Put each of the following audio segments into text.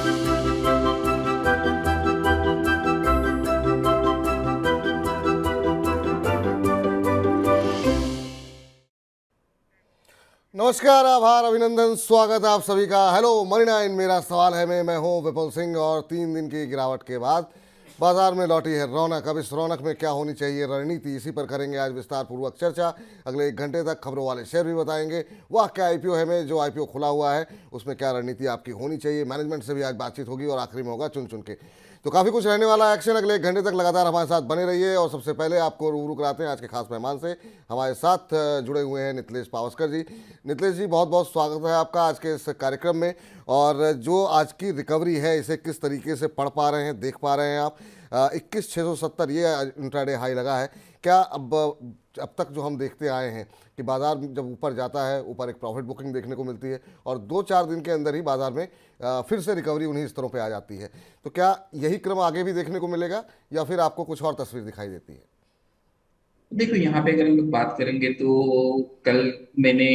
नमस्कार, आभार, अभिनंदन, स्वागत है आप सभी का। हेलो मनी 9, मेरा सवाल है मैं हूं विपुल सिंह। और 3 दिन की गिरावट के बाद बाजार में लौटी है रौनक। अब इस रौनक में क्या होनी चाहिए रणनीति, इसी पर करेंगे आज विस्तार पूर्वक चर्चा। अगले 1 घंटे तक खबरों वाले शेयर भी बताएंगे। वाह क्या आईपीओ है में जो आईपीओ खुला हुआ है उसमें क्या रणनीति आपकी होनी चाहिए। मैनेजमेंट से भी आज बातचीत होगी और आखिरी में होगा चुन चुन के। तो काफ़ी कुछ रहने वाला एक्शन। अगले 1 घंटे तक लगातार हमारे साथ बने रहिए। और सबसे पहले आपको रूबरू कराते हैं आज के खास मेहमान से। हमारे साथ जुड़े हुए हैं नितलेश पावस्कर जी। नितलेश जी, बहुत बहुत स्वागत है आपका आज के इस कार्यक्रम में। और जो आज की रिकवरी है इसे किस तरीके से पढ़ पा रहे हैं, देख पा रहे हैं आप? 21,670 ये इंट्राडे हाई लगा है। क्या अब तक जो हम देखते आए हैं कि बाजार जब ऊपर जाता है, ऊपर एक प्रॉफिट बुकिंग देखने को मिलती है और 2-4 दिन के अंदर ही बाजार में फिर से रिकवरी उन्हीं स्तरों पे आ जाती है। तो क्या यही क्रम आगे भी देखने को मिलेगा या फिर आपको कुछ और तस्वीर दिखाई देती है? देखो, यहाँ पे अगर हम लोग बात करेंगे तो कल मैंने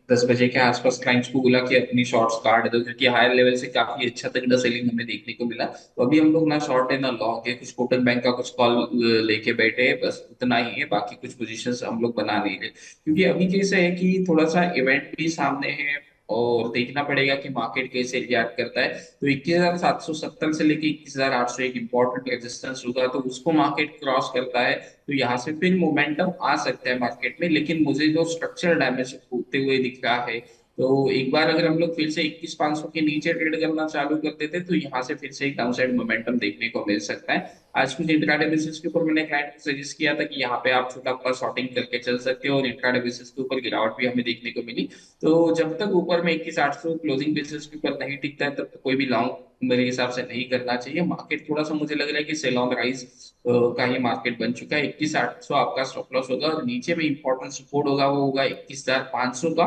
10 बजे के आसपास क्लाइंट्स को बोला कि अपनी शॉर्ट्स काट दो, क्योंकि हायर लेवल से काफी अच्छा तगड़ा सेलिंग हमें देखने को मिला। तो अभी हम लोग ना शॉर्ट है ना लॉन्ग है, कुछ कोटक बैंक का कुछ कॉल लेके बैठे हैं, बस उतना ही है। बाकी कुछ पोजीशंस हम लोग बना नहीं रहे, क्योंकि अभी कैसे है कि थोड़ा सा इवेंट भी सामने है और देखना पड़ेगा कि मार्केट कैसे रिएक्ट करता है। तो 21,770 से लेके 21,800 एक इंपॉर्टेंट रेजिस्टेंस होगा, तो उसको मार्केट क्रॉस करता है तो यहाँ से फिर मोमेंटम आ सकता है मार्केट में। लेकिन मुझे जो स्ट्रक्चरल डैमेज होते हुए दिख रहा है, तो एक बार अगर हम लोग फिर से 21,500 के नीचे ट्रेड करना चालू कर देते तो यहाँ से फिर से एक डाउनसाइड मोमेंटम देखने को मिल सकता है। आज कुछ इंट्राडे बेसिस के ऊपर मैंने क्लाइंट को सजेस्ट किया था कि यहाँ पे आप छोटा अपना शॉर्टिंग करके चल सकते हो, और इंट्राडे बेसिस के ऊपर गिरावट भी हमें देखने को मिली। तो जब तक ऊपर में 21,800 क्लोजिंग बेसिस के ऊपर नहीं टिकता है तब तक कोई भी लॉन्ग मेरे हिसाब से नहीं करना चाहिए। मार्केट थोड़ा सा मुझे लग रहा है कि सेल ऑन राइज का ही मार्केट बन चुका है। 21,800 आपका स्टॉप लॉस होगा, और नीचे में इंपॉर्टेंट सपोर्ट होगा, वो होगा 21,500 का।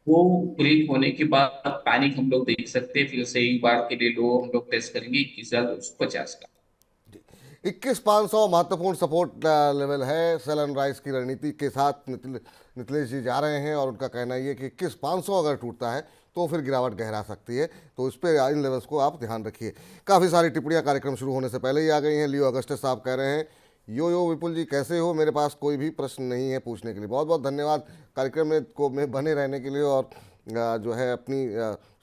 वो ब्रेक होने के बाद पैनिक हम लोग देख सकते हैं, फिर से एक बार के लिए लो हम लोग टेस्ट करेंगे 21,250 का। 21,500 महत्वपूर्ण सपोर्ट लेवल है। सेल एंड राइज की रणनीति के साथ नितलेश जी जा रहे हैं और उनका कहना ये है कि 21,500 अगर टूटता है तो फिर गिरावट गहरा सकती है। तो इस पर इन लेवल्स को आप ध्यान रखिए। काफ़ी सारी टिप्पणियां कार्यक्रम शुरू होने से पहले ही आ गई हैं। लियो अगस्टस साहब कह रहे हैं, यो विपुल जी कैसे हो, मेरे पास कोई भी प्रश्न नहीं है पूछने के लिए। बहुत बहुत धन्यवाद कार्यक्रम में बने रहने के लिए और जो है अपनी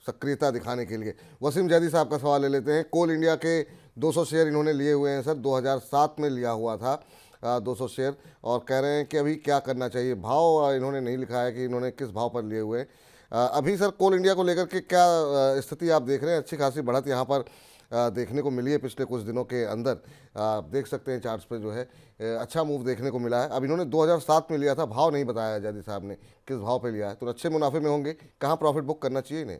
सक्रियता दिखाने के लिए। वसीम जैदी साहब का सवाल ले लेते हैं। कोल इंडिया के 200 शेयर इन्होंने लिए हुए हैं सर, 2007 में लिया हुआ था 200 शेयर, और कह रहे हैं कि अभी क्या करना चाहिए। भाव इन्होंने नहीं लिखा है कि इन्होंने किस भाव पर लिए हुए हैं। अभी सर कोल इंडिया को लेकर के क्या स्थिति आप देख रहे हैं? अच्छी खासी बढ़त यहाँ पर देखने को मिली है पिछले कुछ दिनों के अंदर। आप देख सकते हैं चार्ट्स पे जो है अच्छा मूव देखने को मिला है। अब इन्होंने 2007 में लिया था, भाव नहीं बताया जैदी साहब ने किस भाव पे लिया है। तो अच्छे मुनाफे में होंगे, कहाँ प्रॉफिट बुक करना चाहिए इन्हें?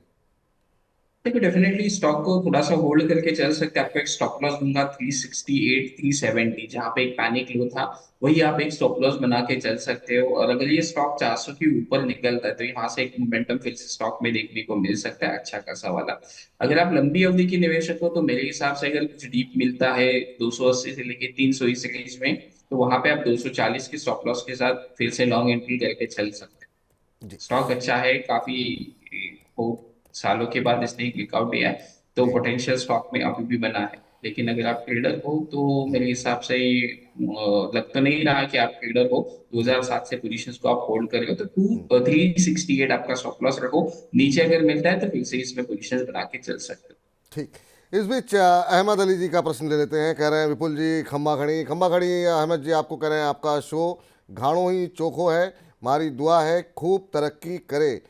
देखो, डेफिनेटली स्टॉक को थोड़ा सा होल्ड करके चल सकते हैं। आपको एक स्टॉप लॉस दूंगा 368 370, जहां पे एक पैनिक लो था, वही आप एक स्टॉप लॉस बना के चल सकते हो। और अगर ये स्टॉक 400 के ऊपर निकलता है तो यहाँ से एक मोमेंटम फिर से स्टॉक में देखने को मिल सकता है, अच्छा खासा वाला। अगर आप लंबी अवधि के निवेशक हो तो मेरे हिसाब से अगर कुछ डीप मिलता है 280 से लेके 300 इस रेंज में, तो वहां पे आप 240 के स्टॉप लॉस के साथ फिर से लॉन्ग एंट्री करके चल सकते हैं। जी। स्टॉक अच्छा है काफी, बहुत सालों के बाद इसने एक ब्रेकआउट दिया है, तो जी। पोटेंशियल स्टॉक में अभी भी बना है। लेकिन अगर आप ट्रेडर हो तो मेरे हिसाब से लग तो नहीं रहा कि आप ट्रेडर हो। जी। 2007 से पोजीशंस को आप होल्ड कर रहे हो तो 368 आपका स्टॉप लॉस रखो। नीचे अगर मिलता है तो फिर से इसमें पोजीशंस बना के चल सकते हो। ठीक। इस बीच अहमद अली जी का प्रश्न ले लेते हैं। कह रहे हैं विपुल जी खम्बा खड़ी अहमद जी आपको कह रहे हैं आपका शो घाणो ही चोखो है, हमारी दुआ है खूब तरक्की करे।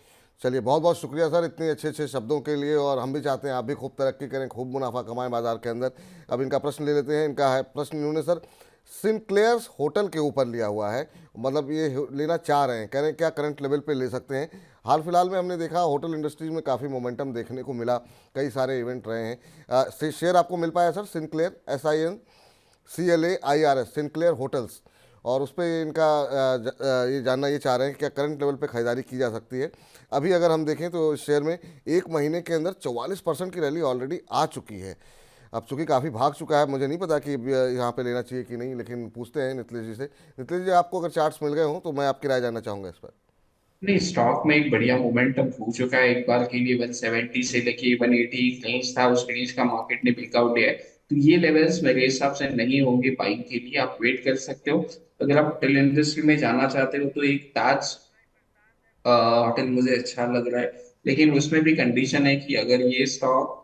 चलिए बहुत बहुत शुक्रिया सर इतने अच्छे अच्छे शब्दों के लिए, और हम भी चाहते हैं आप भी खूब तरक्की करें, खूब मुनाफा कमाएं बाजार के अंदर। अब इनका प्रश्न ले लेते हैं। इनका है प्रश्न इन्होंने सर सिनक्लेयर्स होटल के ऊपर लिया हुआ है, मतलब ये लेना चाह रहे हैं। कह रहे हैं क्या करंट लेवल पे ले सकते हैं? हाल फिलहाल में हमने देखा होटल इंडस्ट्रीज में काफ़ी मोमेंटम देखने को मिला, कई सारे इवेंट रहे हैं। शेयर आपको मिल पाया sir Sinclair SINCLAIRS Sinclair hotels, और उस पर इनका ये जानना ये चाह रहे हैं कि क्या करंट लेवल पे खरीदारी की जा सकती है? अभी अगर हम देखें तो इस शेयर में 1 महीने के अंदर 44% की रैली ऑलरेडी आ चुकी है। अब चूंकि काफ़ी भाग चुका है, मुझे नहीं पता कि यहाँ पे लेना चाहिए कि नहीं, लेकिन पूछते हैं नितलेश जी से। नितलेश जी आपको अगर चार्ट्स मिल गए हों तो मैं आपकी राय जानना चाहूँगा इस पर। नहीं, स्टॉक में एक बढ़िया मोमेंटम हो चुका है एक बार के लिए। 170 से लेके 180 रेंज था, उस रेंज का मार्केट ने ब्रेकआउट दिया है। तो ये लेवल्स मेरे हिसाब से नहीं होंगे बाइंग के लिए, आप वेट कर सकते हो। अगर आप होटल इंडस्ट्री में जाना चाहते हो तो एक ताज होटल मुझे अच्छा लग रहा है। लेकिन उसमें भी कंडीशन है कि अगर ये स्टॉक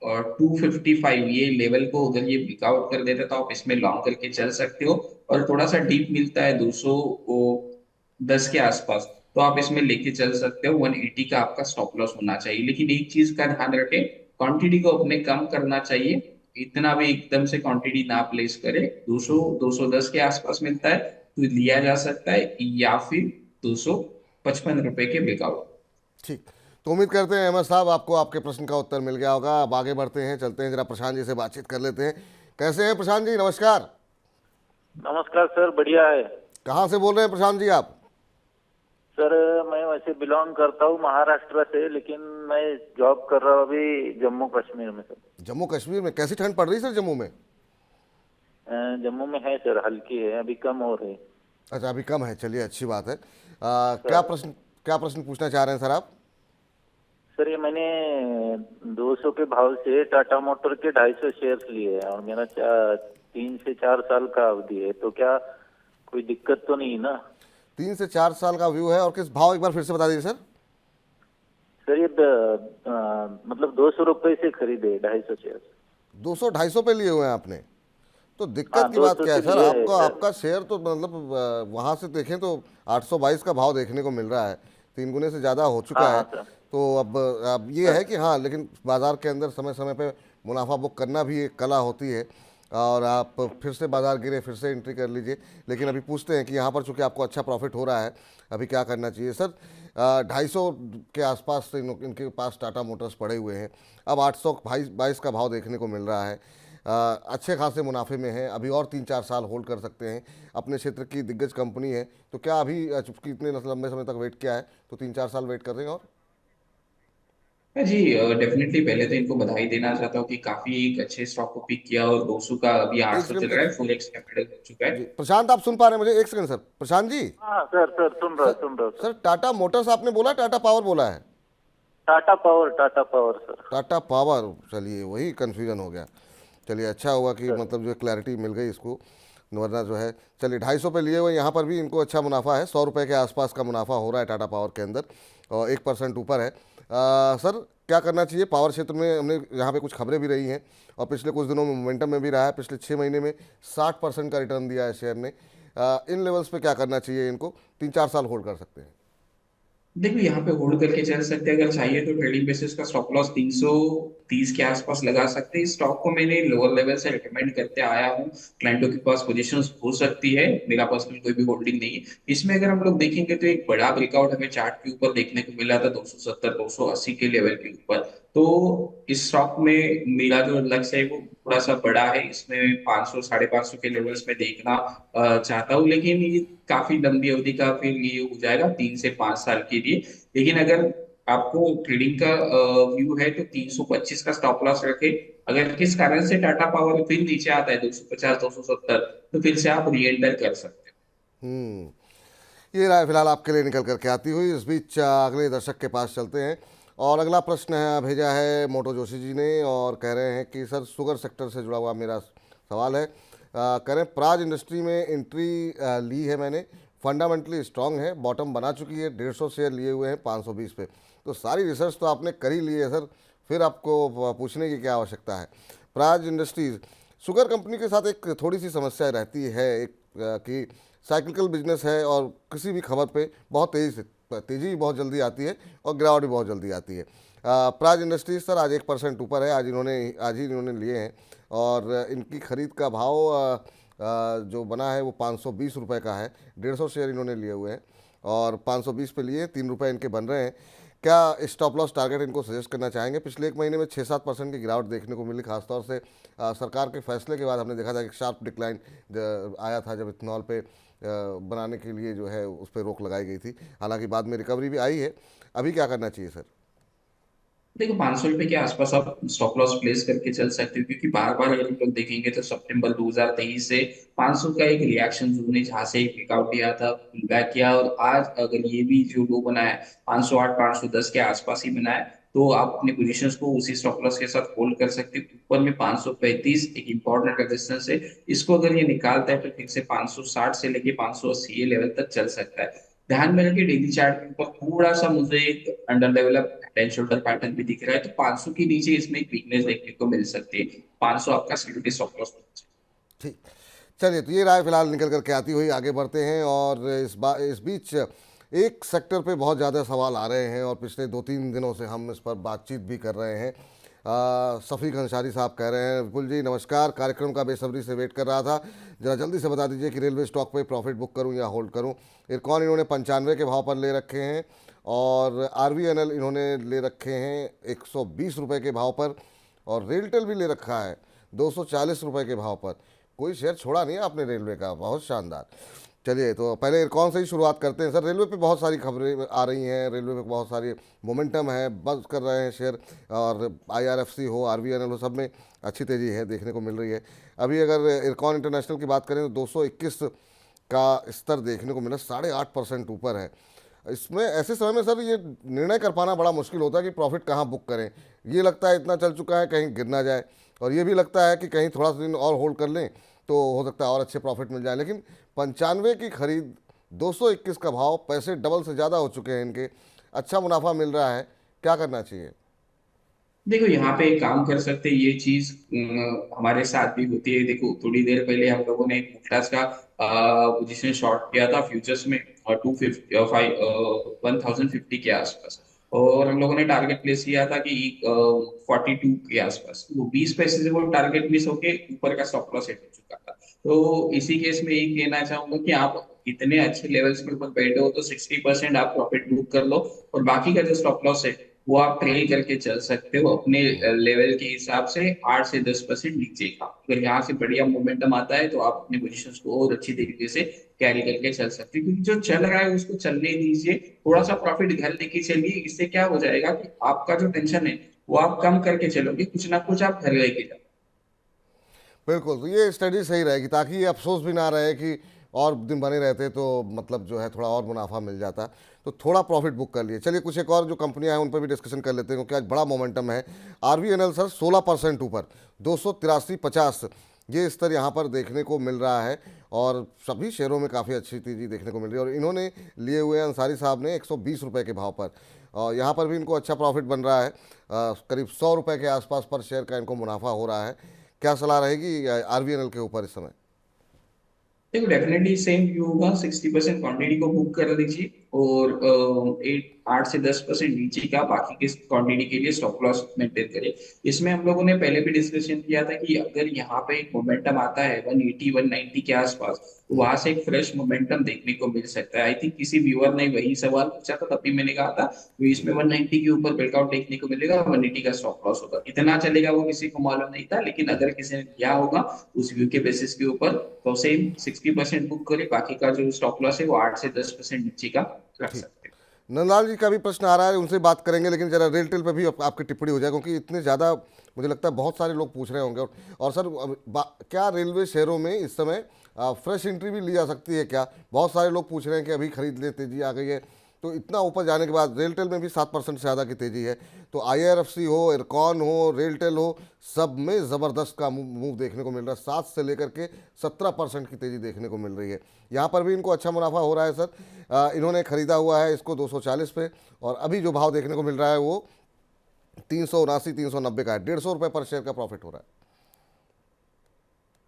और 255 ये लेवल को अगर ये ब्रेकआउट कर देता है तो आप इसमें लॉन्ग करके चल सकते हो। और थोड़ा सा डीप मिलता है 210 के आसपास, तो आप इसमें लेके चल सकते हो। 180 का आपका स्टॉप लॉस होना चाहिए। लेकिन एक चीज का ध्यान रखें, क्वांटिटी को अपने कम करना चाहिए। इतना भी एकदम से क्वांटिटी ना प्लेस करे। 200 210 के आसपास मिलता है तो लिया जा सकता है, या फिर 255 रुपए के ब्रेकआउट। ठीक। तो उम्मीद करते हैं अहमद साहब आपको आपके प्रश्न का उत्तर मिल गया होगा। अब आगे बढ़ते हैं, चलते हैं, जरा प्रशांत जी से बातचीत कर लेते हैं। कैसे हैं प्रशांत जी? नमस्कार। नमस्कार सर, बढ़िया है। कहाँ से बोल रहे हैं प्रशांत जी आप? सर मैं वैसे बिलोंग करता हूँ महाराष्ट्र से, लेकिन मैं जॉब कर रहा हूँ अभी जम्मू कश्मीर में सर। जम्मू कश्मीर में कैसी ठंड पड़ रही है सर जम्मू में? जम्मू में है सर, हल्की है, अभी कम हो रही है। अच्छा, अभी कम है, चलिए अच्छी बात है। क्या सर प्रश्न, क्या प्रश्न पूछना चाह रहे हैं सर आप? सर ये मैंने 200 के भाव से टाटा मोटर के 250 शेयर्स लिए हैं और मेरा 3 से 4 साल का अवधि है, तो क्या कोई दिक्कत तो नहीं है ना? 3 से 4 साल का व्यू है, और किस भाव, एक बार फिर से बता दीजिए सर। सर ये मतलब 200 रुपये से खरीदे 250 शेयर। 200 250 पे लिए हुए हैं आपने? तो दिक्कत हाँ, की बात 200 क्या है से सर? लिए है आपका सर। आपका शेयर तो मतलब वहाँ से देखें तो 822 का भाव देखने को मिल रहा है, 3 गुने से ज़्यादा हो हाँ चुका है। हाँ सर। तो अब ये है सर कि हाँ, लेकिन बाज़ार के अंदर समय समय पे मुनाफा बुक करना भी एक कला होती है। और आप फिर से बाज़ार गिरे, फिर से एंट्री कर लीजिए। लेकिन अभी पूछते हैं कि यहाँ पर चूंकि आपको अच्छा प्रॉफिट हो रहा है, अभी क्या करना चाहिए सर? 250 के आसपास से इनके पास टाटा मोटर्स पड़े हुए हैं। अब 822 का भाव देखने को मिल रहा है। अच्छे खासे मुनाफे में है, अभी और 3 4 साल होल्ड कर सकते हैं। अपने क्षेत्र की दिग्गज कंपनी है, तो क्या अभी चूंकि इतने लंबे समय तक वेट किया है, तो 3 4 साल वेट कर देंगे और? हाँ जी, डेफिनेटली। पहले तो इनको बधाई देना चाहता हूँ कि काफी एक अच्छे स्टॉक को पिक किया, और 200 का अभी एक 800 चल सेकंड रहा है, 4x कैपिटल हो चुका जी है। प्रशांत, आप सुन पा रहे हैं मुझे? एक सेकंड सर, प्रशांत जी। हाँ सर, सर सर सुन रहा हूँ सर। सर, टाटा मोटर्स आपने बोला, टाटा पावर बोला है? Tata power sir. Tata power, चलिए वही कन्फ्यूजन हो गया। चलिए अच्छा हुआ कि सर मतलब जो क्लैरिटी मिल गई इसको, वरना जो है। चलिए 250 पे लिए हुए, यहाँ पर भी इनको अच्छा मुनाफा है, 100 रुपये के आसपास का मुनाफा हो रहा है टाटा पावर के अंदर, और 1% ऊपर है। सर क्या करना चाहिए पावर क्षेत्र में? हमने यहाँ पे कुछ खबरें भी रही हैं, और पिछले कुछ दिनों में मोमेंटम में भी रहा है। पिछले 6 महीने में 60% का रिटर्न दिया है शेयर ने। इन लेवल्स पे क्या करना चाहिए इनको? 3 4 साल होल्ड कर सकते हैं? देखो, यहाँ पे होल्ड करके चल सकते हैं। अगर चाहिए तो ट्रेडिंग बेसिस का स्टॉप लॉस 330 के आसपास लगा सकते हैं। इस स्टॉक को मैंने लोअर लेवल से रिकमेंड करते आया हूँ। क्लाइंटों के पास पोजीशंस हो सकती है, मेरा पर्सनल कोई भी होल्डिंग नहीं है इसमें। अगर हम लोग देखेंगे तो एक बड़ा ब्रेकआउट हमें चार्ट के ऊपर देखने को मिला था, 270 280 के लेवल के ऊपर। तो इस स्टॉक में मेरा जो लक्ष्य है वो थोड़ा सा बड़ा है। इसमें 500 550 के लेवल्स में देखना चाहता हूँ। लेकिन ये काफी लंबी अवधि का फिर ये हो जाएगा, 3 से 5 साल के लिए। लेकिन अगर आपको ट्रेडिंग का व्यू है तो 325 का स्टॉप लॉस रखे। अगर किस कारण से टाटा पावर फिर नीचे आता है 250 270, तो फिर से आप री एंटर कर सकते ये राय फिलहाल आपके लिए निकल करके आती हुई। इस बीच अगले दर्शक के पास चलते हैं, और अगला प्रश्न है भेजा है मोटो जोशी जी ने, और कह रहे हैं कि सर शुगर सेक्टर से जुड़ा हुआ मेरा सवाल है। कह रहे हैं प्राज इंडस्ट्री में एंट्री ली है मैंने, फंडामेंटली स्ट्रांग है, बॉटम बना चुकी है, 150 शेयर लिए हुए हैं 520 पे। तो सारी रिसर्च तो आपने कर ही ली है सर, फिर आपको पूछने की क्या आवश्यकता है? प्राज इंडस्ट्रीज शुगर कंपनी के साथ एक थोड़ी सी समस्या रहती है, एक कि साइक्लिकल बिजनेस है, और किसी भी खबर पे बहुत तेज़ी भी बहुत जल्दी आती है, और गिरावट भी बहुत जल्दी आती है। प्राज इंडस्ट्रीज सर आज 1% ऊपर है, आज ही इन्होंने लिए हैं, और इनकी खरीद का भाव जो बना है वो 520 रुपये का है। 150 शेयर इन्होंने लिए हुए हैं, और 520 पे लिए, 3 रुपये इनके बन रहे हैं। क्या स्टॉप लॉस टारगेट इनको सजेस्ट करना चाहेंगे? पिछले 1 महीने में 6 7% की गिरावट देखने को मिली, खासतौर से सरकार के फैसले के बाद हमने देखा था कि शार्प डिक्लाइन आया था, जब इथेनॉल पे बनाने के लिए जो है उस पर रोक लगाई गई थी। हालांकि बाद में रिकवरी भी आई है। अभी क्या करना चाहिए सर? देखो 500 रुपए के आसपास आप स्टॉप लॉस प्लेस करके चल सकते हो, क्योंकि बार बार अगर हम लोग देखेंगे तो सितंबर 2023 से 500 का एक रिएक्शन जोन है, जहां से एक ब्रेकआउट किया था, पुल बैक किया, और आज अगर ये भी जो लो बना है 508 510 के आसपास ही बना है, तो आप अपने पोजीशंस को उसी स्टॉप लॉस के साथ होल्ड कर सकते हो। ऊपर में 535 एक इंपॉर्टेंट रेजिस्टेंस है, इसको अगर ये निकालता है तो फिर से 560 से लेके 580 ये लेवल तक चल सकता है। ध्यान में रखिए डेली चार्ट के ऊपर थोड़ा सा मुझे एक under develop head and shoulder pattern भी दिख रहा है, तो 500 के नीचे इसमें एक वीकनेस देखने को मिल सकती है। 500 आपका सिक्योरिटी स्टॉप लॉस। ठीक। चलिए, तो ये राय फिलहाल निकल करके आती हुई आगे बढ़ते हैं। और इस बीच एक सेक्टर पे बहुत ज़्यादा सवाल आ रहे हैं और पिछले 2-3 दिनों से हम इस पर बातचीत भी कर रहे हैं। शफीक अंसारी साहब कह रहे हैं, विपुल जी नमस्कार, कार्यक्रम का बेसब्री से वेट कर रहा था, ज़रा जल्दी से बता दीजिए कि रेलवे स्टॉक पे प्रॉफिट बुक करूं या होल्ड करूं। इरकॉन इन्होंने 95 के भाव पर ले रखे हैं और RVNL इन्होंने ले रखे हैं 120 रुपये के भाव पर, और रेलटेल भी ले रखा है 240 रुपये के भाव पर। कोई शेयर छोड़ा नहीं है आपने रेलवे का, बहुत शानदार। चलिए, तो पहले इरकॉन से ही शुरुआत करते हैं। सर, रेलवे पे बहुत सारी खबरें आ रही हैं, रेलवे पे बहुत सारी मोमेंटम है, बज़ कर रहे हैं शेयर, और IRFC हो, RVNL हो, सब में अच्छी तेज़ी है देखने को मिल रही है। अभी अगर इरकॉन इंटरनेशनल की बात करें तो 221 का स्तर देखने को मिला, 8.5% ऊपर है। इसमें ऐसे समय में सर ये निर्णय कर पाना बड़ा मुश्किल होता है कि प्रॉफिट कहाँ बुक करें। ये लगता है इतना चल चुका है कहीं गिर ना जाए, और ये भी लगता है कि कहीं थोड़ा सा दिन और होल्ड कर लें तो हो सकता है और अच्छे प्रॉफिट मिल जाए। लेकिन 95 की खरीद, 221 का भाव, पैसे डबल से ज़्यादा हो चुके हैं इनके, अच्छा मुनाफा मिल रहा है, क्या करना चाहिए? देखो यहाँ पे एक काम कर सकते हैं, ये चीज हमारे साथ भी होती है। देखो थोड़ी देर पहले हम लोगों ने एक मुक्ताज का पोजीशन शॉर्ट किया था फ्यूचर्स में, और 1050 के आसपास, और हम लोगों ने टारगेट प्लेस किया था कि 42 के आसपास, वो 20 पैसे से वो टारगेट मिस होके ऊपर का स्टॉप लॉस हिट हो चुका था। तो इसी केस में यही कहना चाहूंगा कि आप इतने अच्छे लेवल्स के ऊपर बैठे हो तो 60% आप प्रॉफिट बुक कर लो, और बाकी का जो स्टॉप लॉस है वो आप ट्रेल करके चल सकते हो अपने लेवल के हिसाब से 8 से 10% नीचे का। अगर यहाँ से बढ़िया मोमेंटम आता है तो आप अपने पोजीशंस को और अच्छी तरीके से कैरी करके चल सकते हो, क्योंकि जो चल रहा है उसको चलने दीजिए, थोड़ा सा प्रॉफिट घर लेके चलिए। इससे क्या हो जाएगा कि आपका जो टेंशन है वो आप कम करके चलोगे, कुछ ना कुछ आप घर लेके जाओ। बिल्कुल, तो ये स्टडी सही रहेगी ताकि ये अफसोस भी ना रहे कि और दिन बने रहते तो मतलब जो है थोड़ा और मुनाफा मिल जाता। तो थोड़ा प्रॉफिट बुक कर लिए। चलिए, कुछ एक और जो कंपनियां हैं उन पर भी डिस्कशन कर लेते हैं, क्योंकि आज बड़ा मोमेंटम है। RVNL सर 16% ऊपर, 283.50 ये स्तर यहाँ पर देखने को मिल रहा है, और सभी शेयरों में काफ़ी अच्छी तेज़ी देखने को मिल रही है। और इन्होंने लिए हुए हैं अंसारी साहब ने 120 रुपये के भाव पर, और यहाँ पर भी इनको अच्छा प्रॉफिट बन रहा है, करीब 100 रुपये के आसपास पर शेयर का इनको मुनाफा हो रहा है। क्या सलाह रहेगी RVNL के ऊपर इस समय? देखो डेफिनेटली सेम व्यू होगा, 60% क्वांटिटी को बुक कर दीजिए, और 8 से 10% नीचे का बाकी के क्वांटिटी के लिए स्टॉप लॉस मेंटेन करिए। इसमें हम लोगों ने पहले भी डिस्कशन किया था कि अगर यहाँ पे एक मोमेंटम आता है 180 190 के आसपास, तो वहां से एक फ्रेश मोमेंटम देखने को मिल सकता है। आई थिंक किसी व्यूअर ने वही सवाल पूछा था, तभी मैंने कहा था तो इसमें 190 के ऊपर ब्रेकआउट देखने को मिलेगा, 180 का स्टॉप लॉस होगा। इतना चलेगा वो किसी को मालूम नहीं था, लेकिन अगर किसी ने किया होगा उस व्यू के बेसिस के ऊपर, तो सेम 60% बुक करे, बाकी का जो स्टॉप लॉस है वो 8 से 10% नीचे का रख ठीक। सकते हैं। नंदलाल जी का भी प्रश्न आ रहा है, उनसे बात करेंगे, लेकिन जरा रेलटेल पे भी आपकी टिप्पणी हो जाए, क्योंकि इतने ज़्यादा मुझे लगता है बहुत सारे लोग पूछ रहे होंगे। और सर, क्या रेलवे शेयरों में इस समय फ्रेश एंट्री भी ली जा सकती है क्या? बहुत सारे लोग पूछ रहे हैं कि अभी खरीद ले, तेजी आ गई है। तो इतना ऊपर जाने के बाद रेलटेल में भी 7% से ज़्यादा की तेज़ी है। तो IRFC हो, इरकॉन हो, रेलटेल हो, सब में ज़बरदस्त का मूव देखने को मिल रहा है। 7 से लेकर के 17% की तेज़ी देखने को मिल रही है। यहाँ पर भी इनको अच्छा मुनाफा हो रहा है सर। इन्होंने ख़रीदा हुआ है इसको 240 पे, और अभी जो भाव देखने को मिल रहा है वो 379 390 का है। 150 रुपये पर शेयर का प्रॉफिट हो रहा है।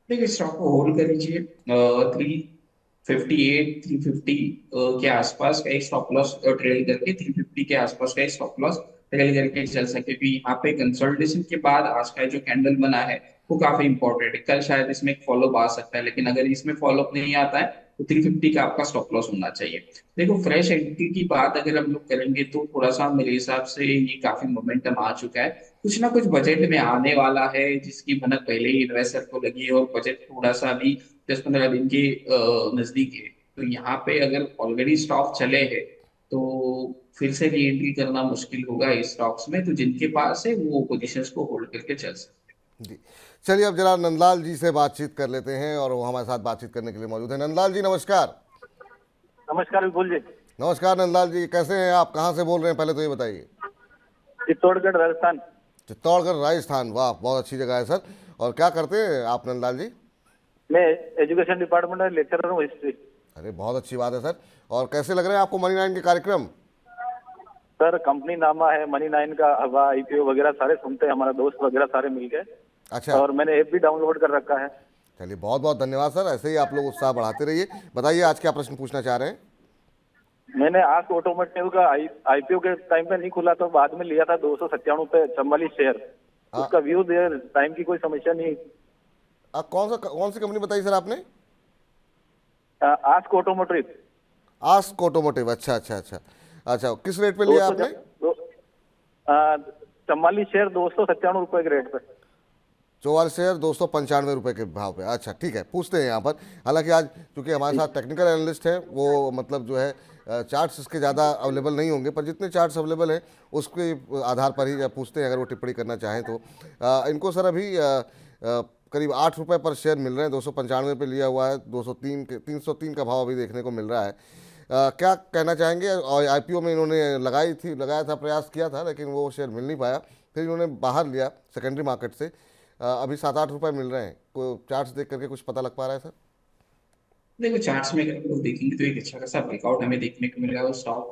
देखिए स्टॉक को होल्ड कर लीजिए, 358 350 के आसपास का एक स्टॉप लॉस ट्रेल करके, 350 के आसपास का एक स्टॉप लॉस ट्रेल करके चल सकते, क्योंकि यहाँ पे कंसोलिडेशन के बाद आज का जो कैंडल बना है वो काफी इंपॉर्टेंट है। कल शायद इसमें एक फॉलोअप आ सकता है, लेकिन अगर इसमें फॉलोअप नहीं आता है तो 350 का आपका स्टॉप लॉस होना चाहिए। देखो फ्रेश एंट्री की बात अगर हम लोग करेंगे तो थोड़ा सा मेरे हिसाब से ये काफी मोमेंटम आ चुका है, कुछ ना कुछ बजट में आने वाला है जिसकी भनक पहले ही इन्वेस्टर को लगी है, और बजट थोड़ा सा भी 10-15 दिन के नजदीक है। तो यहाँ पे अगर ऑलरेडी स्टॉक चले हैं तो फिर से री एंट्री करना मुश्किल होगा इस स्टॉक्स में। तो जिनके पास है वो पोजीशंस को होल्ड करके चल सकते जी। चलिए अब जरा नंदलाल जी से बातचीत कर लेते हैं और वो हमारे साथ बातचीत करने के लिए मौजूद है। नंदलाल जी नमस्कार। नमस्कार विपुल जी। नमस्कार नंदलाल जी, कैसे हैं आप, कहाँ से बोल रहे हैं, पहले तो ये बताइए। चित्तौड़गढ़ राजस्थान। चित्तौड़गढ़ राजस्थान, वाह बहुत अच्छी जगह है सर। और क्या करते हैं आप नंदलाल जी? मैं एजुकेशन डिपार्टमेंट में लेक्चरर हूँ हिस्ट्री। अरे बहुत अच्छी बात है सर। और कैसे लग रहे हैं आपको मनी नाइन के कार्यक्रम? सर कंपनी नामा है मनी नाइन का, हवा आईपीओ वगैरह सारे सुनते हैं, हमारा दोस्त वगैरह सारे मिल के। अच्छा, और मैंने ऐप भी डाउनलोड कर रखा है। चलिए बहुत बहुत धन्यवाद सर, ऐसे ही आप लोग उत्साह बढ़ाते रहिए। बताइए आज क्या प्रश्न पूछना चाह रहे हैं? मैंने आज ऑटोमोटिव का आईपीओ के टाइम पे नहीं खुला तो बाद में लिया था 297 पे 44 शेयर। उसका व्यू दे, टाइम की कोई समस्या नहीं। कौन सी कंपनी बताई सर आपने? Ask automotive. आस्क ऑटोमोटिव, अच्छा अच्छा अच्छा अच्छा। किस रेट पे लिया आपने? 44 शेयर 297 रुपए के रेट पे। 44 शेयर 295 रुपये के भाव पे। अच्छा ठीक है, पूछते हैं यहाँ पर। हालांकि आज चूंकि हमारे साथ टेक्निकल एनालिस्ट हैं, वो मतलब जो है चार्ट्स इसके ज़्यादा अवेलेबल नहीं होंगे, पर जितने चार्ट्स अवेलेबल हैं उसके आधार पर ही पूछते हैं, अगर वो टिप्पणी करना चाहें तो। इनको सर अभी करीब 8 रुपये पर शेयर मिल रहे हैं, 295 पे लिया हुआ है, 303 का भाव अभी देखने को मिल रहा है। क्या कहना चाहेंगे? और आईपीओ में इन्होंने लगाया था, प्रयास किया था, लेकिन वो शेयर मिल नहीं पाया, फिर इन्होंने बाहर लिया सेकेंडरी मार्केट से। अभी 7-8 रुपये मिल रहे हैं। कोई चार्ट्स देख करके कुछ पता लग पा रहा है सर? देखो चार्ट्स में अगर हम लोग देखेंगे तो एक अच्छा खासा ब्रेकआउट हमें देखने को मिल रहा है। स्टॉक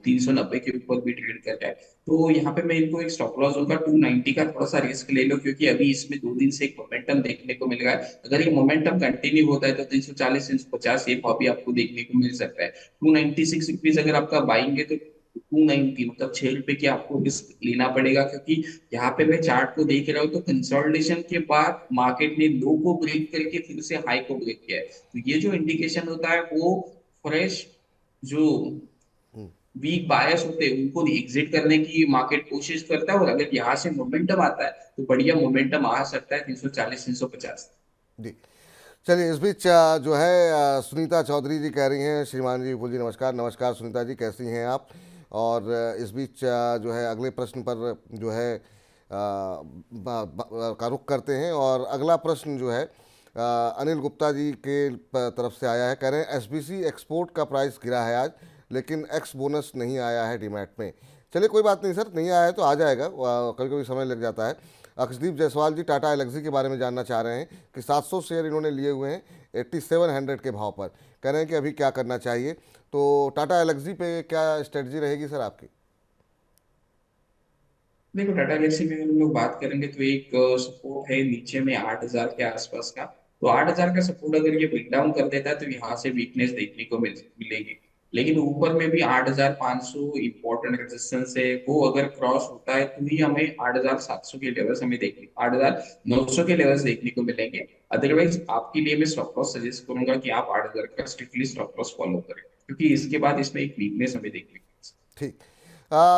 390 के ऊपर भी ट्रेड कर रहा है। तो यहाँ पे मैं इनको एक स्टॉप लॉस दूंगा 290 का, थोड़ा सा रिस्क ले लो, क्योंकि अभी इसमें 2 दिन से एक मोमेंटम देखने को मिल रहा है। अगर ये मोमेंटम कंटिन्यू होता है तो 340 350 ये भाव भी आपको देखने को मिल सकता है। 296 रुपीज अगर आपका बाइंग है तो 290 मतलब 6 रुपए की आपको रिस्क लेना पड़ेगा, क्योंकि यहाँ पे मैं चार्ट को देख रहा हूँ तो कंसोलिडेशन के बाद मार्केट ने लो को ब्रेक करके फिर से हाई को ब्रेक किया है। तो ये जो इंडिकेशन होता है वो फ्रेश जो वीक बायर्स होते हैं उनको एग्जिट करने की मार्केट कोशिश करता है। और अगर यहाँ से मोमेंटम आता है तो बढ़िया मोमेंटम आ सकता है 340 350। जी। चलिए इस बीच जो है सुनीता चौधरी जी कह रही हैं, श्रीमान जी, विपुल जी नमस्कार। नमस्कार सुनीता जी, कैसी हैं आप? और इस बीच जो है अगले प्रश्न पर जो है का रुख करते हैं। और अगला प्रश्न जो है अनिल गुप्ता जी के तरफ से आया है। कह रहे हैं एसबीसी एक्सपोर्ट का प्राइस गिरा है आज, लेकिन एक्स बोनस नहीं आया है डीमैट में। चलिए कोई बात नहीं सर, नहीं आया है तो आ जाएगा, कभी कभी समय लग जाता है। अक्षदीप जायसवाल जी टाटा एलेक्सी के बारे में जानना चाह रहे हैं कि 700 शेयर इन्होंने लिए हुए हैं 8700 के भाव पर। कह रहे हैं कि अभी क्या करना चाहिए। तो टाटा एलेक्सी पे क्या स्ट्रेटजी रहेगी सर आपकी? देखो टाटा गैलेक्सी में हम लोग बात करेंगे तो एक सपोर्ट है नीचे में 8000 के आसपास का। तो 8000 का सपोर्ट अगर ये ब्रेक डाउन कर देता है तो यहाँ से वीकनेस देखने को मिलेगी। लेकिन ऊपर में भी 8500 इंपॉर्टेंट रेजिस्टेंस है, वो अगर क्रॉस होता है तो ही हमें 8700 के लेवल्स हमें देखने 8900 के लेवल्स देखने को मिलेंगे। अदरवाइज आपके लिए मैं स्टॉप लॉस सजेस्ट करूंगा कि आप 8000 का स्ट्रिक्टली स्टॉप लॉस फॉलो करें, क्योंकि इसके बाद इसमें एक वीकनेस हमें देखने को मिलेगी। ठीक।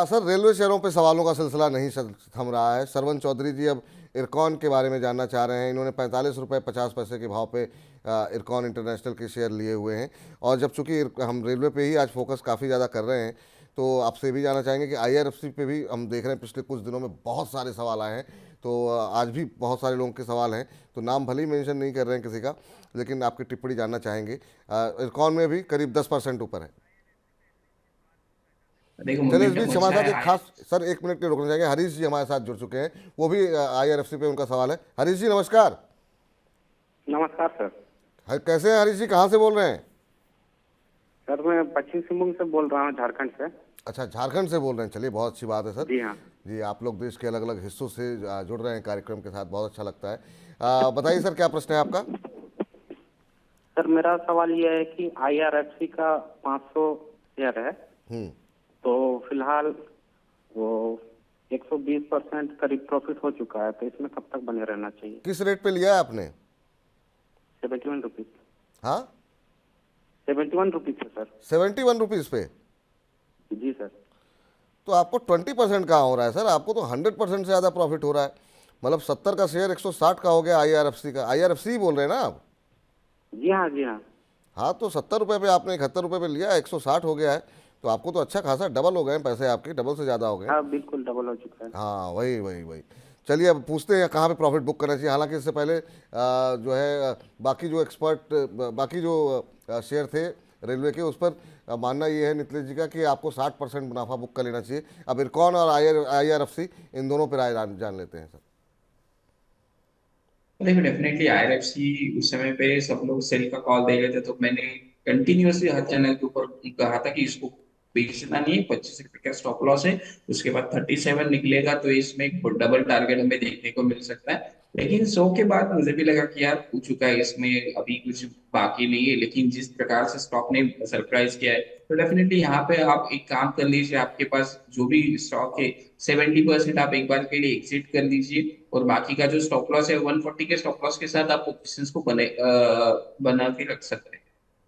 सर रेलवे शेयरों पे सवालों का सिलसिला नहीं थम रहा है। सरवन चौधरी जी अब इरकॉन के बारे में जानना चाह रहे हैं। इन्होंने 45 रुपये 50 पैसे के भाव पे इरकॉन इंटरनेशनल के शेयर लिए हुए हैं। और जब चूंकि हम रेलवे पे ही आज फोकस काफ़ी ज़्यादा कर रहे हैं, तो आपसे भी जानना चाहेंगे कि आईआरएफसी पे भी हम देख रहे हैं पिछले कुछ दिनों में बहुत सारे सवाल आए हैं। तो आज भी बहुत सारे लोगों के सवाल हैं, तो नाम भले ही मेंशन नहीं कर रहे हैं किसी का, लेकिन आपकी टिप्पणी जानना चाहेंगे। इरकॉन में भी करीब 10% ऊपर है। देखो चलिए इस मोमेंटम बीच हमारे अच्छा साथ एक है। खास सर 1 मिनट के लिए रुकना चाहेंगे। हरीश जी हमारे साथ जुड़ चुके हैं, वो भी आईआरएफसी पे उनका सवाल है। हरीश जी नमस्कार। नमस्कार सर। कैसे हैं हरीश जी, कहाँ से बोल रहे हैं? सर मैं पश्चिम सिंहभूम से बोल रहा हूँ, झारखंड से। अच्छा झारखंड से बोल रहे हैं, चलिए बहुत अच्छी बात है सर। जी हाँ। जी आप लोग देश के अलग अलग हिस्सों से जुड़ रहे हैं कार्यक्रम के साथ, बहुत अच्छा लगता है। बताइए सर क्या प्रश्न है आपका? सर मेरा सवाल यह है कि आईआरएफसी का 500 शेयर है, तो फिलहाल वो 120% करीब प्रॉफिट हो चुका है, तो इसमें कब तक बने रहना चाहिए? किस रेट पे लिया है आपने? 71 रुपीज। हाँ 71 रुपीज है सर। 71 रुपीज़ पे? जी सर। तो आपको 20% कहाँ हो रहा है सर? आपको तो 100% से ज़्यादा प्रॉफिट हो रहा है। मतलब 70 का शेयर 160 का हो गया आईआरएफसी का। आईआरएफसी ही बोल रहे हैं ना आप? जी हाँ जी हाँ। हाँ तो 70 रुपये पे आपने 71 रुपये पे लिया, 160 हो गया है। तो आपको तो अच्छा खासा डबल हो गए हैं पैसे, आपके डबल से ज़्यादा हो गए हैं। हाँ बिल्कुल डबल हो चुका है। हाँ वही वही वही। चलिए अब पूछते हैं कहाँ पे प्रॉफिट बुक करना चाहिए। हालांकि इससे पहले जो है बाकी जो एक्सपर्ट बाकी जो शेयर थे रेलवे के, उस पर मानना ये है नितिन जी का कि आपको 60% मुनाफा बुक कर लेना चाहिए। अब इरकॉन और IRFC इन दोनों पर राय जान लेते हैं सर। देखो डेफिनेटली आईआरएफसी उस समय पे सब लोग सेल का कॉल दे रहे थे, तो मैंने कंटिन्यूअसली हर चैनल के ऊपर कहा था कि इसको बेचना नहीं है, 25 रुपए का स्टॉप लॉस है। उसके बाद 37 निकलेगा तो इसमें एक डबल टारगेट हमें देखने को मिल सकता है। लेकिन 100 के बाद मुझे भी लगा कि यार हो चुका है, इसमें अभी कुछ बाकी नहीं है। लेकिन जिस प्रकार से स्टॉक ने सरप्राइज किया है, तो डेफिनेटली यहाँ पे आप एक काम कर लीजिए, आपके पास जो भी स्टॉक है 70% आप एक बार के लिए एग्जिट कर लीजिए, और बाकी का जो स्टॉप लॉस है 140 के स्टॉप लॉस के साथ आप पोजीशंस को बना के रख सकते हैं।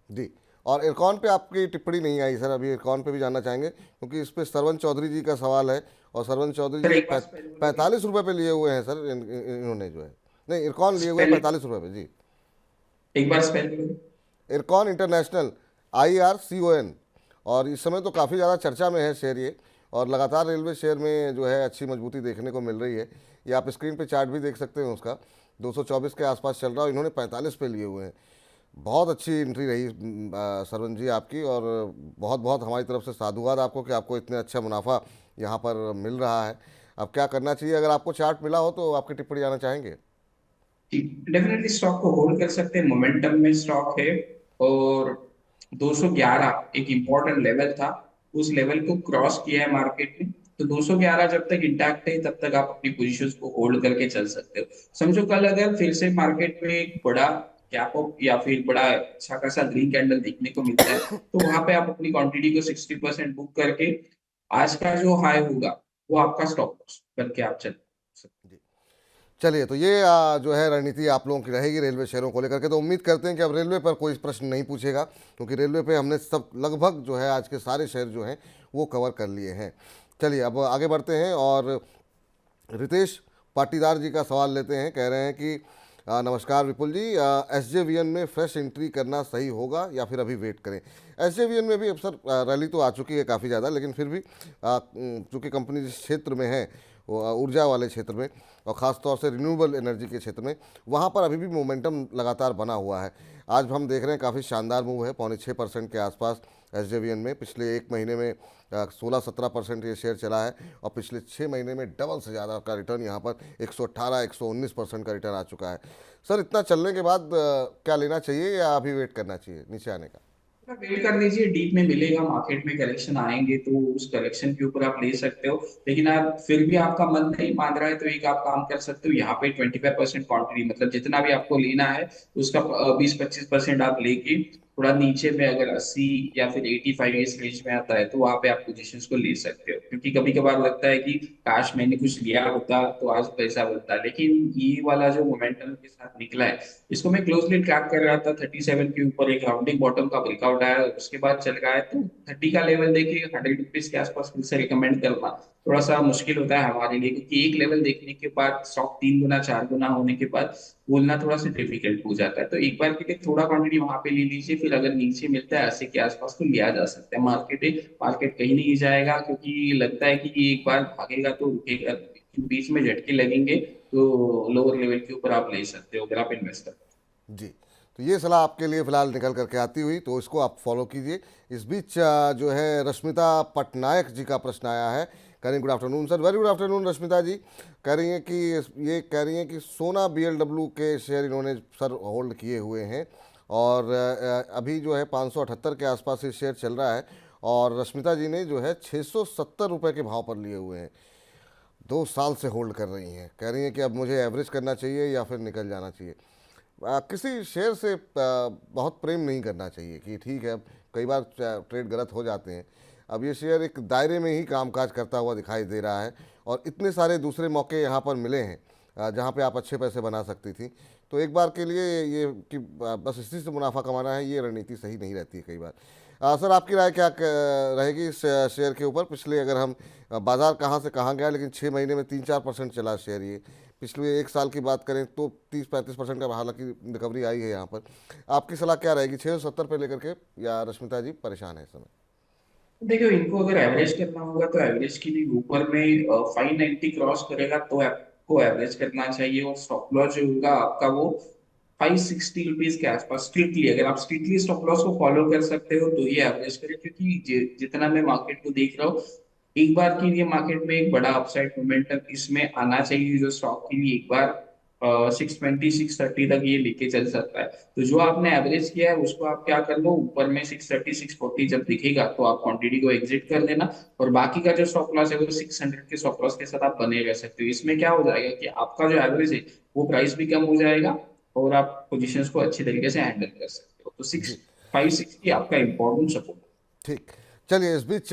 जी। और इरकॉन पे आपकी टिप्पणी नहीं आई सर, अभी इरकॉन पे भी जानना चाहेंगे क्योंकि इस पे सरवन चौधरी जी का सवाल है। और सरवन चौधरी सर जी एक बार स्पेल बोलोगे? 45 रुपये पे लिए हुए हैं सर, इन्होंने जो है, नहीं इरकॉन लिए हुए हैं स्पेल 45 रुपये पे जी। एक बार स्पेल बोलोगे? IRCON international, IRCON। और इस समय तो काफ़ी ज़्यादा चर्चा में है शेयर ये, और लगातार रेलवे शेयर में जो है अच्छी मजबूती देखने को मिल रही है। ये आप स्क्रीन पे चार्ट भी देख सकते हैं उसका, 224 के आसपास चल रहा है, इन्होंने 45 पे लिए हुए हैं। बहुत अच्छी एंट्री रही सरवन जी आपकी, और बहुत बहुत हमारी तरफ से साधुवाद आपको कि आपको इतने अच्छा मुनाफा यहाँ पर मिल रहा है। अब क्या करना चाहिए, अगर आपको चार्ट मिला हो तो आपकी टिप्पणी जाना चाहेंगे। डेफिनेटली स्टॉक को होल्ड कर सकते हैं, मोमेंटम में स्टॉक है। और 211 एक इम्पोर्टेंट लेवल था, उस लेवल को क्रॉस किया है मार्केट ने। तो 211 जब तक इंटैक्ट है तब तक आप अपनी पोजीशंस को होल्ड करके चल सकते हो। समझो कल अगर फिर से मार्केट में एक बड़ा गैप अप या फिर बड़ा अच्छा खासा ग्रीन कैंडल देखने को मिलता है, तो वहां पे आप अपनी क्वांटिटी को 60% बुक करके आज का जो हाई होगा वो आपका स्टॉप लॉस बन के आप चल सकते चलिए, तो ये जो है रणनीति आप लोगों की रहेगी रेलवे शेयरों को लेकर के। तो उम्मीद करते हैं कि अब रेलवे पर कोई प्रश्न नहीं पूछेगा, क्योंकि रेलवे पे हमने सब लगभग जो है आज के सारे शेयर जो हैं वो कवर कर लिए हैं। चलिए अब आगे बढ़ते हैं और रितेश पाटीदार जी का सवाल लेते हैं। कह रहे हैं कि नमस्कार विपुल जी, SJVN में फ्रेश एंट्री करना सही होगा या फिर अभी वेट करें। SJVN में भी अब सर रैली तो आ चुकी है काफ़ी ज़्यादा, लेकिन फिर भी चूँकि कंपनी जिस क्षेत्र में है वो ऊर्जा वाले क्षेत्र में, और ख़ास तौर से रिन्यूएबल एनर्जी के क्षेत्र में, वहाँ पर अभी भी मोमेंटम लगातार बना हुआ है। आज हम देख रहे हैं काफ़ी शानदार मूव है, 6.25% के आसपास SJVN में। पिछले एक महीने में 16-17% ये शेयर चला है, और पिछले 6 महीने में डबल से ज़्यादा का रिटर्न यहाँ पर 118-119% का रिटर्न आ चुका है। सर इतना चलने के बाद क्या लेना चाहिए या अभी वेट करना चाहिए नीचे आने का? हैं। वेट कर लीजिए, डीप में मिलेगा, मार्केट में करेक्शन आएंगे तो उस करेक्शन के ऊपर आप ले सकते हो। लेकिन आप फिर भी आपका मन नहीं मान रहा है, तो एक आप काम कर सकते हो, यहाँ पे 25% क्वांटिटी, मतलब जितना भी आपको लेना है उसका 20-25% आप लेके थोड़ा नीचे में अगर 80 या फिर 85 इस रेंज में आता है तो वहां पे आप पोजीशंस को ले सकते हो। क्योंकि कभी कभार लगता है कि काश मैंने कुछ लिया होता तो आज पैसा बनता, लेकिन ये वाला जो मोमेंटम के साथ निकला है, इसको मैं क्लोजली ट्रैक कर रहा था। 37 के ऊपर एक राउंडिंग बॉटम का ब्रेकआउट आया, उसके बाद चल रहा है, तो 30 का लेवल देखिए 100 रुपीज के आसपास फिर से रिकमेंड करना थोड़ा सा मुश्किल होता है हमारे लिए, क्योंकि एक लेवल देखने के बाद स्टॉक 3 गुना 4 गुना होने के बाद बोलना थोड़ा सा डिफिकल्ट हो जाता है। तो एक बार के लिए थोड़ा क्वांटिटी वहां पे ले लीजिए, फिर अगर नीचे मिलता है 80 के आसपास तो लिया जा सकता है। मार्केट कहीं नहीं जाएगा, क्योंकि लगता है कि ये एक बार भागेगा तो रुकेगा, बीच में झटके लगेंगे तो लोअर लेवल के ऊपर आप ले सकते हो अगर आप इन्वेस्टर। जी, तो ये सलाह आपके लिए फ़िलहाल निकल करके आती हुई, तो इसको आप फॉलो कीजिए। इस बीच जो है रश्मिता पटनायक जी का प्रश्न आया है। कह रही हैं good afternoon sir, very good afternoon Rashmita ji. कह रही हैं कि ये कह रही हैं कि सोना BLW के शेयर इन्होंने सर होल्ड किए हुए हैं, और अभी जो है 578 के आसपास ये शेयर चल रहा है, और रश्मिता जी ने जो है 670 रुपये के भाव पर लिए हुए हैं। 2 साल से होल्ड कर रही हैं। कह रही हैं कि अब मुझे एवरेज करना चाहिए या फिर निकल जाना चाहिए। किसी शेयर से बहुत प्रेम नहीं करना चाहिए कि ठीक है, अब कई बार ट्रेड गलत हो जाते हैं। अब ये शेयर एक दायरे में ही कामकाज करता हुआ दिखाई दे रहा है, और इतने सारे दूसरे मौके यहाँ पर मिले हैं जहाँ पे आप अच्छे पैसे बना सकती थी। तो एक बार के लिए ये कि बस इसी से मुनाफा कमाना है, ये रणनीति सही नहीं रहती है कई बार। सर आपकी राय क्या रहेगी इस शेयर के ऊपर? पिछले अगर हम बाज़ार कहाँ से कहाँ गया, लेकिन 6 महीने में 3-4% चला शेयर ये। पिछले एक साल की बात करें तो 30-35% का हालांकि रिकवरी आई है यहाँ पर। आपकी सलाह क्या रहेगी 670 पे लेकर के, या रश्मिता जी परेशान है इस समय? देखो, इनको अगर एवरेज करना होगा तो एवरेज के लिए ऊपर में 590 क्रॉस करेगा तो आपको एवरेज करना चाहिए, और स्टॉप लॉस जो होगा आपका वो 560 रुपीज के आसपास स्ट्रिक्टली। अगर आप स्ट्रिक्टली स्टॉप लॉस को फॉलो कर सकते हो तो ये एवरेज करें, क्योंकि जितना मैं मार्केट को देख रहा हूँ, एक बार के लिए मार्केट में एक बड़ा अपसाइड मोमेंटम इसमें आना चाहिए, जो स्टॉक के लिए एक बार 620 630 तक ये लेके चल सकता है। तो जो आपने एवरेज किया है उसको आप क्या कर लो, ऊपर में 630 640 जब दिखेगा तो आप क्वांटिटी को एग्जिट कर देना, और बाकी का जो स्टॉप लॉस है वो 600 के स्टॉप लॉस के साथ आप बने रह सकते हो। इसमें क्या हो जाएगा कि आपका जो एवरेज है वो प्राइस भी कम हो जाएगा, और आप पोजीशंस को अच्छी तरीके से हैंडल कर सकते हो। तो सिक्स जी 560 आपका इंपॉर्टेंट सपोर्ट। ठीक। चलिए इस बीच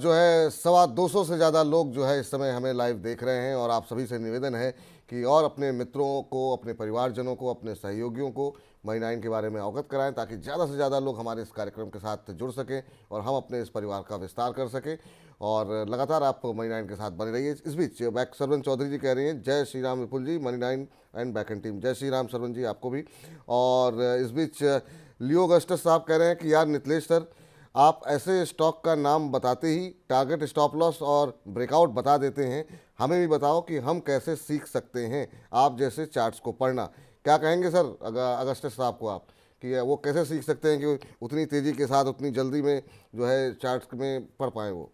जो है 225 से ज़्यादा लोग जो है इस समय हमें लाइव देख रहे हैं, और आप सभी से निवेदन है कि और अपने मित्रों को, अपने परिवारजनों को, अपने सहयोगियों को मनी 9 के बारे में अवगत कराएं, ताकि ज़्यादा से ज़्यादा लोग हमारे इस कार्यक्रम के साथ जुड़ सकें और हम अपने इस परिवार का विस्तार कर सकें। और लगातार आप मनी 9 के साथ बने रहिए। इस बीच बैक सरवन चौधरी जी कह रही हैं, जय Shri Ram Vipul ji, money 9 and backend team. जय श्री राम सरवन जी, आपको भी। और इस बीच लियो अगस्टस साहब कह रहे हैं कि यार नितलेश सर, आप ऐसे स्टॉक का नाम बताते ही टारगेट, स्टॉप लॉस और ब्रेकआउट बता देते हैं, हमें भी बताओ कि हम कैसे सीख सकते हैं आप जैसे चार्ट्स को पढ़ना। क्या कहेंगे सर अगस्टस साहब को आप, कि वो कैसे सीख सकते हैं कि उतनी तेज़ी के साथ उतनी जल्दी में जो है चार्ट्स में पढ़ पाएँ वो।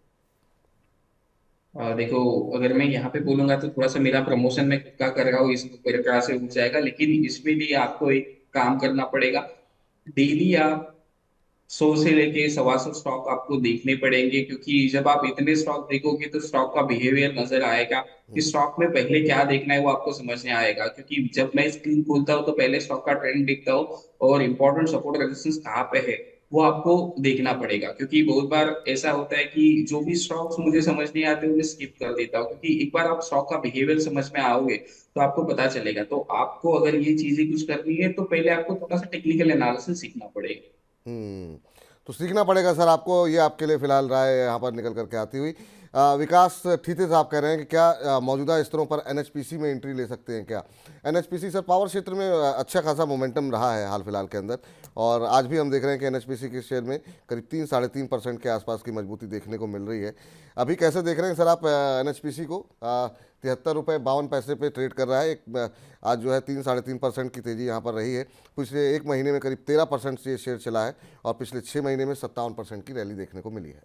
देखो, अगर मैं यहाँ पे बोलूंगा तो थोड़ा सा मेरा प्रमोशन मैं खुद का कर रहा हूँ, इस प्रकार से हो जाएगा, लेकिन इसमें लिए आपको एक काम करना पड़ेगा। डेली आप 100 से लेके 125 स्टॉक आपको देखने पड़ेंगे, क्योंकि जब आप इतने स्टॉक देखोगे तो स्टॉक का बिहेवियर नजर आएगा कि स्टॉक में पहले क्या देखना है वो आपको समझ में आएगा। क्योंकि जब मैं स्क्रीन खोलता हूँ तो पहले स्टॉक का ट्रेंड देखता हूँ, और इंपॉर्टेंट सपोर्ट रेजिस्टेंस कहाँ पे है वो आपको देखना पड़ेगा। क्योंकि बहुत बार ऐसा होता है कि जो भी स्टॉक्स मुझे समझ नहीं आते उन्हें स्किप कर देता हूँ, क्योंकि एक बार आप स्टॉक का बिहेवियर समझ में आओगे तो आपको पता चलेगा। तो आपको अगर ये चीजें कुछ करनी है तो पहले आपको थोड़ा सा टेक्निकल एनालिसिस सीखना पड़ेगा। हम्म, तो सीखना पड़ेगा सर आपको, ये आपके लिए फिलहाल राय यहाँ पर निकल करके आती हुई। विकास ठीते साहब कह रहे हैं कि क्या मौजूदा स्तरों पर एनएचपीसी में एंट्री ले सकते हैं क्या। एनएचपीसी सर पावर क्षेत्र में अच्छा खासा मोमेंटम रहा है हाल फिलहाल के अंदर, और आज भी हम देख रहे हैं कि एनएचपीसी के शेयर में करीब 3 साढ़े 3% के आसपास की मजबूती देखने को मिल रही है। अभी कैसे देख रहे हैं सर आप एनएचपीसी को। 73 रुपये 52 पैसे पे ट्रेड कर रहा है। आज जो है 3 साढ़े 3% की तेज़ी यहाँ पर रही है। पिछले एक महीने में करीब 13% से ये शेयर चला है, और पिछले 6 महीने में 57% की रैली देखने को मिली है।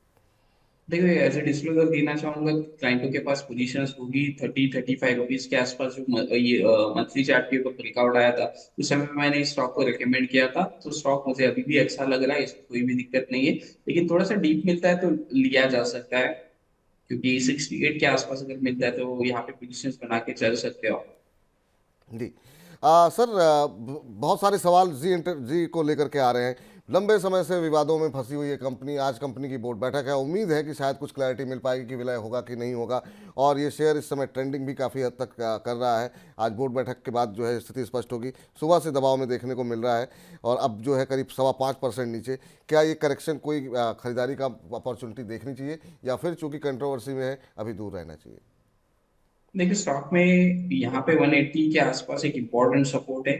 देखो, एज ए डिस्क्लोजर देना चाहूंगा, क्लाइंटों के पास पोजीशंस होगी 30 35 रुपीज के आसपास। जो ये मंथली चार्ट के ऊपर ब्रेकआउट आया था उस समय मैंने इस स्टॉक को रिकमेंड किया था, तो स्टॉक मुझे अभी भी अच्छा लग रहा है, इसमें कोई भी दिक्कत नहीं है। लेकिन थोड़ा सा डीप मिलता है तो लिया जा सकता है, क्योंकि 68 के आसपास अगर मिलता है तो यहाँ पे पोजीशंस बना के चल सकते हो। जी सर, बहुत सारे सवाल जी को लेकर के आ रहे हैं। लंबे समय से विवादों में फंसी हुई है कंपनी, आज कंपनी की बोर्ड बैठक है, उम्मीद है कि शायद कुछ क्लैरिटी मिल पाएगी कि विलय होगा कि नहीं होगा, और ये शेयर इस समय ट्रेंडिंग भी काफ़ी हद तक कर रहा है। आज बोर्ड बैठक के बाद जो है स्थिति स्पष्ट होगी। सुबह से दबाव में देखने को मिल रहा है, और अब जो है करीब 5.25% नीचे। क्या ये करेक्शन कोई खरीदारी का अपॉर्चुनिटी देखनी चाहिए, या फिर चूंकि कंट्रोवर्सी में है अभी दूर रहना चाहिए। देखिए, स्टॉक में यहाँ पे 180 के आसपास एक इम्पोर्टेंट सपोर्ट है,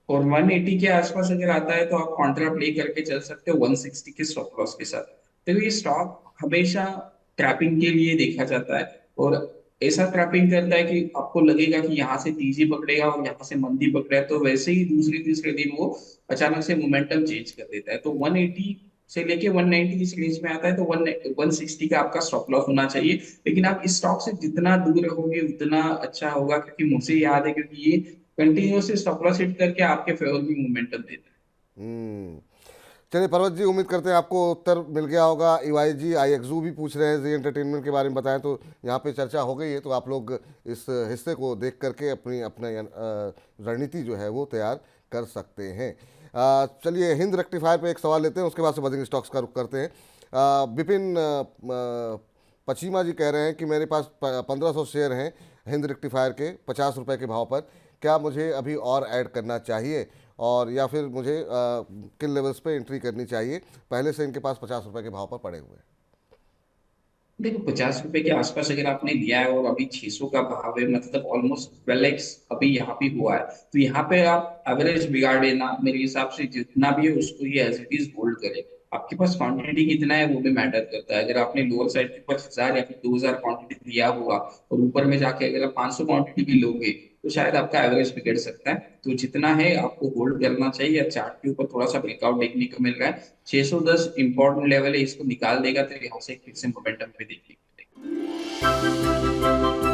और 180 के आसपास अगर आता है तो आप कॉन्ट्रा प्ले करके चल सकते हो 160 के स्टॉप लॉस के साथ। देखो, ये स्टॉक हमेशा ट्रैपिंग के लिए देखा जाता है, और ऐसा ट्रैपिंग करता है कि आपको लगेगा कि यहाँ से तेजी पकड़ेगा और यहाँ से मंदी पकड़ेगा, तो वैसे ही दूसरे तीसरे दिन वो अचानक से मोमेंटम चेंज कर देता है। तो 180 से लेके 190 इस रेंज में आता है तो 160 का आपका स्टॉप लॉस होना चाहिए। लेकिन आप इस स्टॉक से जितना दूर रहोगे उतना अच्छा होगा, क्योंकि मुझे याद है, क्योंकि ये कंटिन्यूअसली स्टॉप लॉस हिट करके आपके फेवर में मोमेंटम देता है। हम्म, चलिए पर्वत जी, उम्मीद करते हैं आपको उत्तर मिल गया होगा। ईवाई जी, आईएक्सू भी पूछ रहे हैं जी एंटरटेनमेंट के बारे में बताएं, तो यहाँ पे चर्चा हो गई है, तो आप लोग इस हिस्से को देख करके अपनी अपना रणनीति जो है वो तैयार कर सकते हैं। चलिए हिंद रेक्टिफायर पे एक सवाल लेते हैं, उसके बाद से बजिंग स्टॉक्स का रुख करते हैं। विपिन पचीमा जी कह रहे हैं कि मेरे पास 1500 शेयर हैं हिंद रेक्टिफायर के 50 रुपये के भाव पर, क्या मुझे अभी और ऐड करना चाहिए, और या फिर मुझे किन लेवल्स पे एंट्री करनी चाहिए। पहले से इनके पास 50 रुपये के भाव पर पड़े हुए हैं। देखो, 50 रुपए के आसपास अगर आपने लिया है और अभी 600 का भाव है, मतलब ऑलमोस्ट 12x अभी यहाँ पे हुआ है, तो यहाँ पे आप एवरेज बिगाड़े ना, मेरे हिसाब से जितना भी है उसको ये एज इट इज होल्ड करें। आपके पास क्वांटिटी कितना है वो भी मैटर करता है। अगर आपने लोअर साइड के ऊपर 1000 या फिर 2000 क्वांटिटी लिया हुआ और ऊपर में जाके अगर आप 500 क्वांटिटी भी लोगे तो शायद आपका एवरेज बिगड़ सकता है। तो जितना है आपको होल्ड करना चाहिए। या चार्ट के ऊपर थोड़ा सा ब्रेकआउट देखने को मिल रहा है, 610 इंपॉर्टेंट लेवल है, इसको निकाल देगा तो यहाँ से फिर से मोमेंटम पे देखने को मिलेगा।